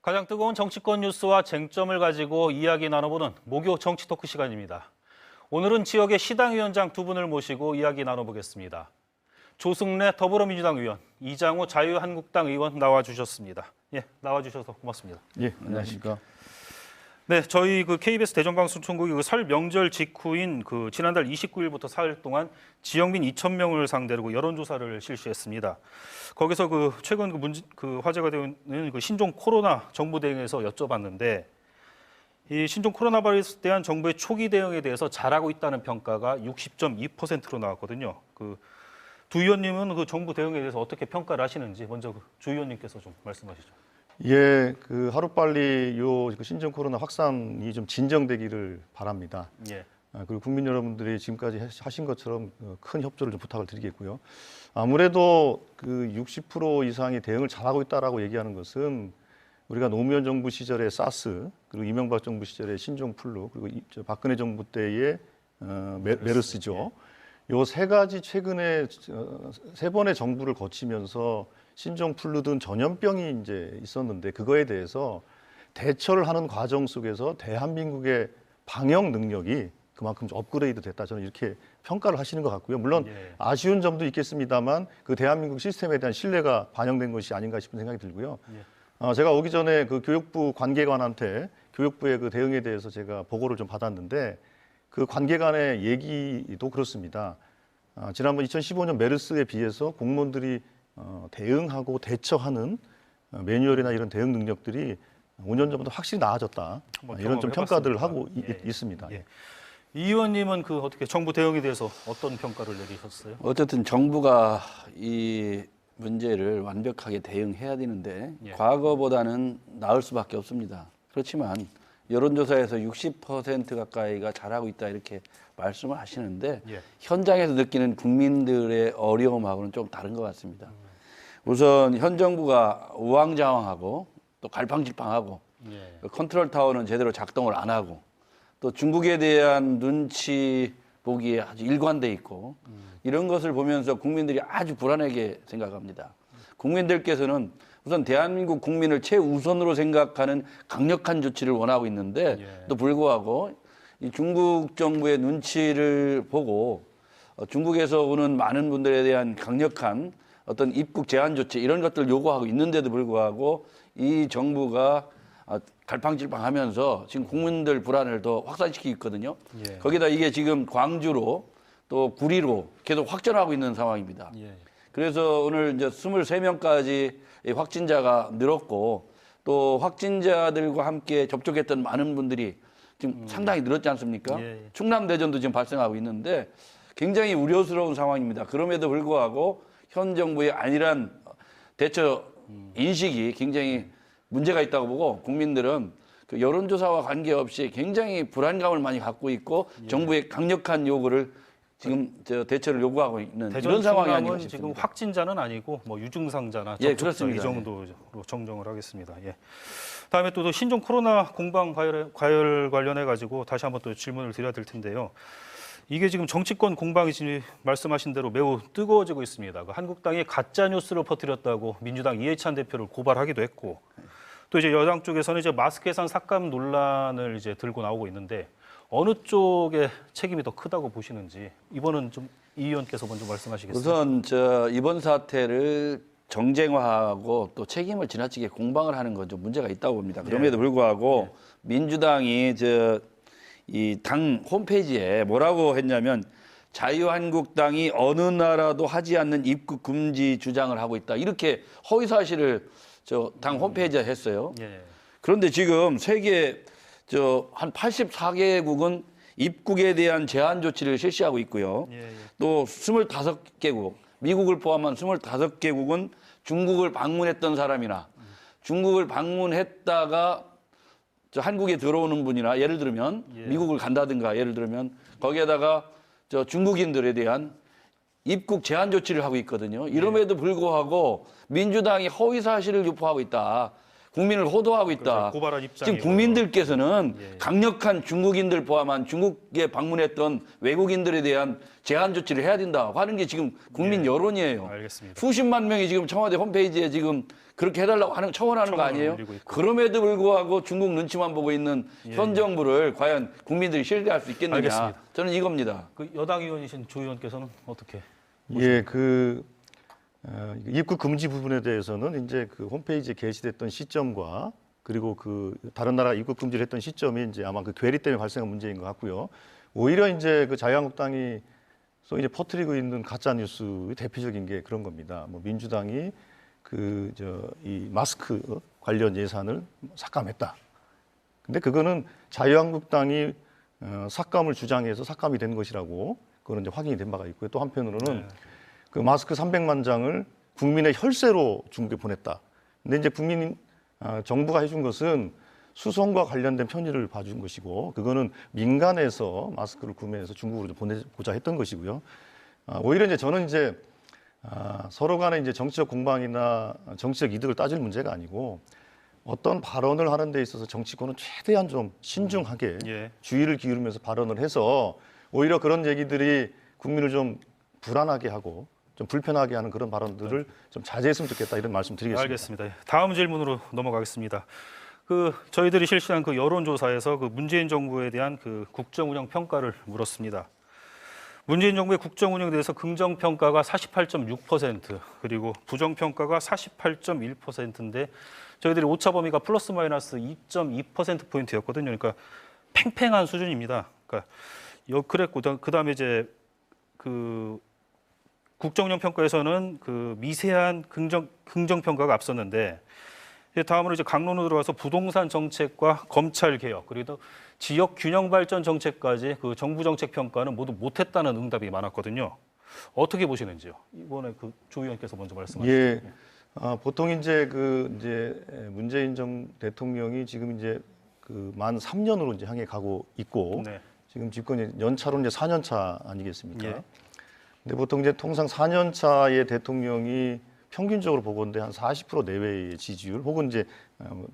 가장 뜨거운 정치권 뉴스와 쟁점을 가지고 이야기 나눠보는 목요 정치 토크 시간입니다. 오늘은 지역의 시당위원장 두 분을 모시고 이야기 나눠보겠습니다. 조승래 더불어민주당 의원, 이장우 자유한국당 의원 나와주셨습니다. 예, 나와주셔서 고맙습니다. 예, 안녕하십니까. 네, 저희 KBS 대전방송통국이 설 명절 직후인 지난달 29일부터 사흘 동안 지역민 2,000명을 상대로 여론조사를 실시했습니다. 거기서 최근 화제가 되는 신종 코로나 정부 대응에서 여쭤봤는데, 이 신종 코로나 바이러스에 대한 정부의 초기 대응에 대해서 잘하고 있다는 평가가 60.2%로 나왔거든요. 두 의원님은 정부 대응에 대해서 어떻게 평가를 하시는지 먼저 주 의원님께서 좀 말씀하시죠. 예, 하루빨리 신종 코로나 확산이 좀 진정되기를 바랍니다. 예. 그리고 국민 여러분들이 지금까지 하신 것처럼 큰 협조를 좀 부탁을 드리겠고요. 아무래도 60% 이상이 대응을 잘하고 있다라고 얘기하는 것은 우리가 노무현 정부 시절의 사스, 그리고 이명박 정부 시절의 신종플루, 그리고 박근혜 정부 때의 메르스죠. 요 세 가지 최근에 세 번의 정부를 거치면서 신종플루 등 전염병이 이제 있었는데, 그거에 대해서 대처를 하는 과정 속에서 대한민국의 방역 능력이 그만큼 좀 업그레이드 됐다, 저는 이렇게 평가를 하시는 것 같고요. 물론 아쉬운 점도 있겠습니다만 대한민국 시스템에 대한 신뢰가 반영된 것이 아닌가 싶은 생각이 들고요. 제가 오기 전에 교육부 관계관한테 교육부의 대응에 대해서 제가 보고를 좀 받았는데, 관계간의 얘기도 그렇습니다. 지난번 2015년 메르스에 비해서 공무원들이 대응하고 대처하는 매뉴얼이나 이런 대응 능력들이 5년 전보다 확실히 나아졌다, 이런 좀 평가들을 하고 있습니다. 예. 이 의원님은 어떻게 정부 대응에 대해서 어떤 평가를 내리셨어요? 어쨌든 정부가 이 문제를 완벽하게 대응해야 되는데 과거보다는 나을 수밖에 없습니다. 그렇지만 여론조사에서 60% 가까이가 잘하고 있다 이렇게 말씀을 하시는데 현장에서 느끼는 국민들의 어려움하고는 좀 다른 것 같습니다. 우선 현 정부가 우왕좌왕하고 또 갈팡질팡하고 컨트롤 타워는 제대로 작동을 안 하고 또 중국에 대한 눈치 보기에 아주 일관돼 있고 이런 것을 보면서 국민들이 아주 불안하게 생각합니다. 국민들께서는 우선 대한민국 국민을 최우선으로 생각하는 강력한 조치를 원하고 있는데 또 불구하고 이 중국 정부의 눈치를 보고 중국에서 오는 많은 분들에 대한 강력한 어떤 입국 제한 조치 이런 것들을 요구하고 있는데도 불구하고 이 정부가 갈팡질팡하면서 지금 국민들 불안을 더 확산시키고 있거든요. 거기다 이게 지금 광주로 또 구리로 계속 확전하고 있는 상황입니다. 그래서 오늘 이제 23명까지 확진자가 늘었고 또 확진자들과 함께 접촉했던 많은 분들이 지금 상당히 늘었지 않습니까? 충남대전도 지금 발생하고 있는데 굉장히 우려스러운 상황입니다. 그럼에도 불구하고 현 정부의 안일한 대처 인식이 굉장히 문제가 있다고 보고 국민들은 여론조사와 관계없이 굉장히 불안감을 많이 갖고 있고 정부의 강력한 요구를 지금 대처를 요구하고 있는 이런 상황이 아닌가 싶습니다. 지금 확진자는 아니고 유증상자나 접촉자 이 정도로 정정을 하겠습니다. 다음에 또 신종 코로나 공방 과열 관련해 가지고 다시 한번 또 질문을 드려야 될 텐데요. 이게 지금 정치권 공방이 지금 말씀하신 대로 매우 뜨거워지고 있습니다. 한국당이 가짜 뉴스를 퍼뜨렸다고 민주당 이해찬 대표를 고발하기도 했고, 또 이제 여당 쪽에서는 이제 마스크 예산 삭감 논란을 이제 들고 나오고 있는데 어느 쪽의 책임이 더 크다고 보시는지 이번은 좀 이 의원께서 먼저 말씀하시겠습니다. 우선 이번 사태를 정쟁화하고 또 책임을 지나치게 공방을 하는 건 좀 문제가 있다고 봅니다. 그럼에도 불구하고 민주당이 이 당 홈페이지에 뭐라고 했냐면 자유한국당이 어느 나라도 하지 않는 입국 금지 주장을 하고 있다. 이렇게 허위 사실을 당 홈페이지에 했어요. 그런데 지금 세계 한 84개국은 입국에 대한 제한 조치를 실시하고 있고요. 또 25개국, 미국을 포함한 25개국은 중국을 방문했던 사람이나 중국을 방문했다가 한국에 들어오는 분이나 예를 들면 미국을 간다든가 예를 들면 거기에다가 중국인들에 대한 입국 제한 조치를 하고 있거든요. 이럼에도 불구하고 민주당이 허위 사실을 유포하고 있다. 국민을 호도하고 있다. 그렇죠. 고발한 입장이고요. 지금 국민들께서는 예. 강력한 중국인들 포함한 중국에 방문했던 외국인들에 대한 제한 조치를 해야 된다 하는 게 지금 국민 여론이에요. 알겠습니다. 수십만 명이 지금 청와대 홈페이지에 지금 그렇게 해달라고 하는 청원하는 거 청원을 아니에요? 올리고 있고. 그럼에도 불구하고 중국 눈치만 보고 있는 현 정부를 과연 국민들이 신뢰할 수 있겠느냐? 알겠습니다. 저는 이겁니다. 그 여당 의원이신 조 의원께서는 어떻게? 예, 입국 금지 부분에 대해서는 이제 그 홈페이지에 게시됐던 시점과 그리고 그 다른 나라 입국 금지를 했던 시점이 이제 아마 그 괴리 때문에 발생한 문제인 것 같고요. 오히려 이제 그 자유한국당이 소위 이제 퍼뜨리고 있는 가짜 뉴스의 대표적인 게 그런 겁니다. 뭐 민주당이 이 마스크 관련 예산을 삭감했다. 근데 그거는 자유한국당이 삭감을 주장해서 삭감이 된 것이라고 그거는 이제 확인이 된 바가 있고요. 또 한편으로는 그 마스크 300만 장을 국민의 혈세로 중국에 보냈다. 근데 이제 정부가 해준 것은 수송과 관련된 편의를 봐준 것이고, 그거는 민간에서 마스크를 구매해서 중국으로 보내고자 했던 것이고요. 오히려 이제 저는 이제 서로 간에 이제 정치적 공방이나 정치적 이득을 따질 문제가 아니고, 어떤 발언을 하는 데 있어서 정치권은 최대한 좀 신중하게 주의를 기울이면서 발언을 해서 오히려 그런 얘기들이 국민을 좀 불안하게 하고 좀 불편하게 하는 그런 발언들을 좀 자제했으면 좋겠다, 이런 말씀 드리겠습니다. 알겠습니다. 다음 질문으로 넘어가겠습니다. 저희들이 실시한 그 여론조사에서 그 문재인 정부에 대한 그 국정운영 평가를 물었습니다. 문재인 정부의 국정운영에 대해서 긍정평가가 48.6%, 그리고 부정평가가 48.1%인데 저희들이 오차 범위가 플러스 마이너스 2.2%포인트였거든요. 그러니까 팽팽한 수준입니다. 그러니까 그랬고, 그다음에 이제 그 국정운영 평가에서는 그 미세한 긍정평가가 앞섰는데, 다음으로 이제 강론으로 들어가서 부동산 정책과 검찰 개혁, 그리고 지역 균형 발전 정책까지 그 정부 정책 평가는 모두 못했다는 응답이 많았거든요. 어떻게 보시는지요? 이번에 그 조 의원께서 먼저 말씀하시죠. 예, 보통 이제 문재인 대통령이 지금 이제 만 3년으로 이제 향해 가고 있고, 지금 집권이 연차로 이제 4년 차 아니겠습니까? 예. 근데 보통 이제 통상 4년 차의 대통령이 평균적으로 보건대 한 40% 내외의 지지율, 혹은 이제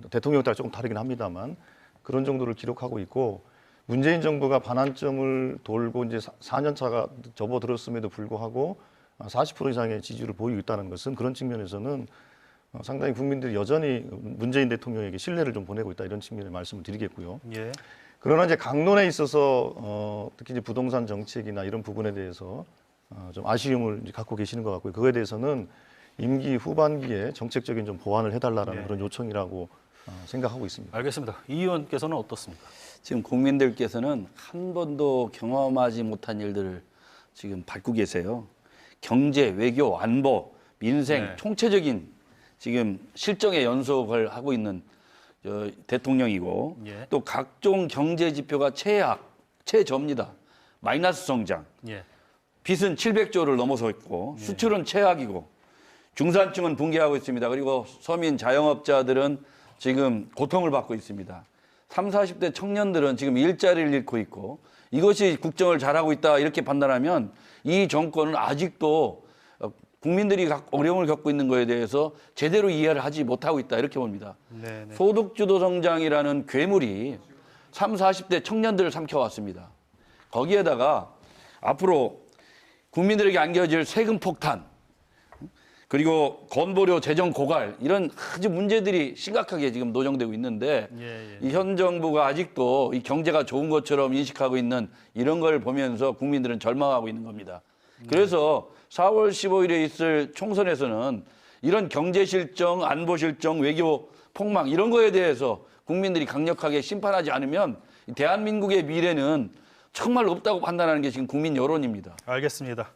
대통령에 따라 조금 다르긴 합니다만 그런 정도를 기록하고 있고, 문재인 정부가 반환점을 돌고 이제 4년 차가 접어들었음에도 불구하고 40% 이상의 지지율을 보이고 있다는 것은 그런 측면에서는 상당히 국민들이 여전히 문재인 대통령에게 신뢰를 좀 보내고 있다, 이런 측면의 말씀을 드리겠고요. 예. 그러나 이제 강론에 있어서 특히 이제 부동산 정책이나 이런 부분에 대해서 좀 아쉬움을 이제 갖고 계시는 것 같고요. 그거에 대해서는 임기 후반기에 정책적인 좀 보완을 해달라는 그런 요청이라고 생각하고 있습니다. 알겠습니다. 이 의원께서는 어떻습니까? 지금 국민들께서는 한 번도 경험하지 못한 일들을 지금 밟고 계세요. 경제, 외교, 안보, 민생, 총체적인 지금 실정의 연속을 하고 있는 대통령이고, 또 각종 경제 지표가 최저입니다. 마이너스 성장. 빚은 700조를 넘어서 있고, 수출은 최악이고, 중산층은 붕괴하고 있습니다. 그리고 서민 자영업자들은 지금 고통을 받고 있습니다. 30, 40대 청년들은 지금 일자리를 잃고 있고, 이것이 국정을 잘하고 있다 이렇게 판단하면 이 정권은 아직도 국민들이 어려움을 겪고 있는 것에 대해서 제대로 이해를 하지 못하고 있다, 이렇게 봅니다. 소득주도 성장이라는 괴물이 30, 40대 청년들을 삼켜왔습니다. 거기에다가 앞으로 국민들에게 안겨질 세금 폭탄, 그리고 건보료 재정 고갈, 이런 아주 문제들이 심각하게 지금 노정되고 있는데, 이 현 정부가 아직도 이 경제가 좋은 것처럼 인식하고 있는 이런 걸 보면서 국민들은 절망하고 있는 겁니다. 그래서 4월 15일에 있을 총선에서는 이런 경제 실정, 안보 실정, 외교 폭망, 이런 거에 대해서 국민들이 강력하게 심판하지 않으면 대한민국의 미래는 정말 없다고 판단하는 게 지금 국민 여론입니다. 알겠습니다.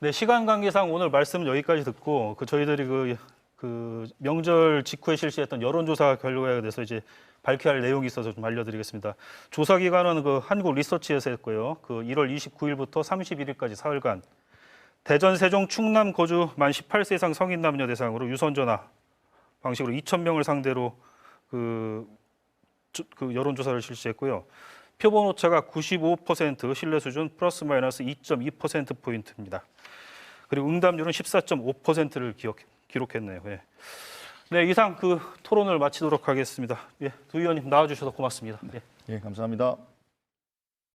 네, 시간 관계상 오늘 말씀은 여기까지 듣고, 저희들이 그 명절 직후에 실시했던 여론조사 결과에 대해서 이제 밝혀야 할 내용이 있어서 좀 알려드리겠습니다. 조사 기간은 그 한국 리서치에서 했고요. 그 1월 29일부터 31일까지 사흘간 대전, 세종, 충남 거주 만 18세 이상 성인 남녀 대상으로 유선전화 방식으로 2,000명을 상대로 그 여론조사를 실시했고요. 표본 오차가 95%, 신뢰 수준 플러스 마이너스 2.2%포인트입니다. 그리고 응답률은 14.5%를 기록했네요. 네, 이상 그 토론을 마치도록 하겠습니다. 예, 두 의원님 나와주셔서 고맙습니다. 예. 예, 감사합니다.